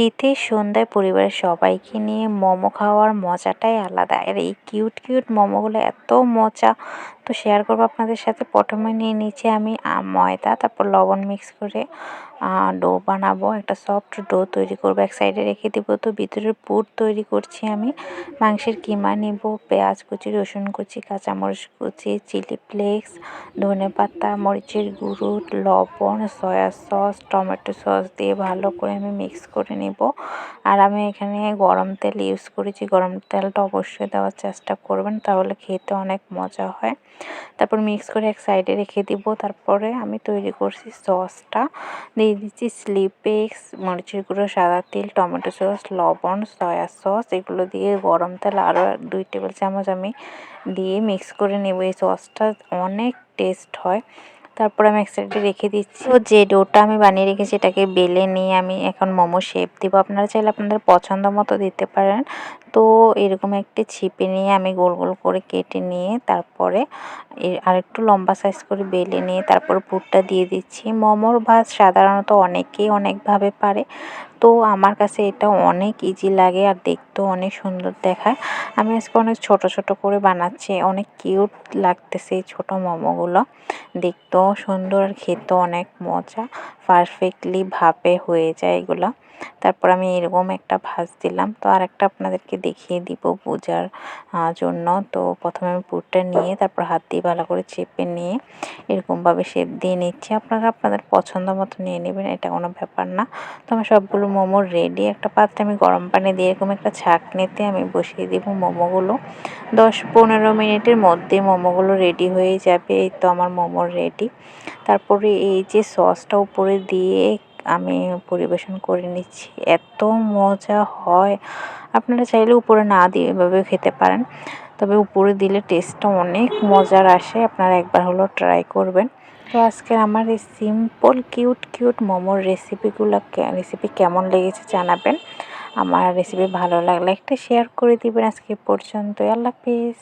শীতের সন্ধ্যায় পরিবারের সবাইকে নিয়ে মোমো খাওয়ার মজাটাই আলাদা। আর এই কিউট কিউট মোমোগুলো এত মজা, তো শেয়ার করবো আপনাদের সাথে। প্রথমে নিয়ে নিচ্ছি আমি ময়দা, তারপর লবণ মিক্স করে ডো বানাবো। একটা সফট ডো তৈরি করবো, এক সাইডে রেখে দেবো। তো ভিতরের পুর তৈরি করছি আমি। মাংসের কিমা নেব, পেঁয়াজ কুচি, রসুন কুচি, কাঁচামরিচ কুচি, চিলি ফ্লেক্স, ধনেপাতা, মরিচের গুঁড়ো, লবণ, সয়া সস, টমেটো সস দিয়ে ভালো করে আমি মিক্স করে নেব। আর আমি এখানে গরম তেল ইউজ করেছি। গরম তেলটা অবশ্যই দেওয়ার চেষ্টা করবেন, তাহলে খেতে অনেক মজা হয়। তারপর মিক্স করে এক সাইডে রেখে দিব। তারপরে আমি তৈরি করছি সসটা, দিয়ে দিচ্ছি চিলি ফ্লেক্স, মরিচের গুঁড়ো, সাদা তেল, টমেটো সস, লবণ, সয়া সস, এগুলো দিয়ে গরম তেল আরও 2 টেবিল চামচ আমি দিয়ে মিক্স করে নেব। এই সসটা অনেক টেস্ট হয়। তারপর আমি এক সাইডে রেখে দিচ্ছি। তো যে ডোটা আমি বানিয়ে রেখেছি এটাকে বেলে নিয়ে আমি এখন মোমো শেপ দিব। আপনারা চাইলে আপনাদের পছন্দ মতো দিতে পারেন। তো এরকম একটি ছিপে নিয়ে আমি গোল গোল করে কেটে নিয়ে তারপরে আরেকটু লম্বা সাইজ করে বেলে নিয়ে তারপর পুরটা দিয়ে দিচ্ছি। মোমোর ভাজ সাধারণত অনেকেই অনেকভাবে পারে, তো আমার কাছে এটা অনেক ইজি লাগে আর দেখতেও অনেক সুন্দর দেখায়। আমি আজকে অনেক ছোট ছোট করে বানাচ্ছি, অনেক কিউট লাগতেছে এই ছোটো মোমোগুলো। দেখতেও সুন্দর আর খেতেও অনেক মজা, পারফেক্টলি ভাবে হয়ে যায় এগুলো। তারপর আমি এরকম একটা ভাজ দিলাম। তো আর একটা আপনাদেরকে দেখিয়ে দিব বোঝার জন্য। তো প্রথমে আমি পুরটা নিয়ে তারপর হাত দিয়ে ভালো করে চেপে নিয়ে এরকমভাবে শেপ দিয়ে নিচ্ছি। আপনারা আপনাদের পছন্দ মতো নিয়ে নেবেন, এটা কোনো ব্যাপার না। তো আমার সবগুলো মোমো রেডি। একটা পাত্রে আমি গরম পানি দিয়ে এরকম একটা ছাঁকনিতে আমি বসিয়ে দিব মোমোগুলো। 10-15 মিনিটের মধ্যে মোমোগুলো রেডি হয়ে যাবে। এই তো আমার মোমো রেডি। তারপরে এই যে সসটা উপরে দিয়ে আমি পরিবেশন করে নিচ্ছি, এত মজা হয়। আপনারা চাইলে উপরে না দিয়ে এভাবেও খেতে পারেন, তবে উপরে দিলে টেস্টটা অনেক মজার আসে। আপনারা একবার হলেও ট্রাই করবেন। তো আজকের আমার এই সিম্পল কিউট কিউট মোমোর রেসিপি কেমন লেগেছে জানাবেন। আমার রেসিপি ভালো লাগলে একটা শেয়ার করে দিবেন। আজকে পর্যন্ত, আল্লাহ হাফেজ।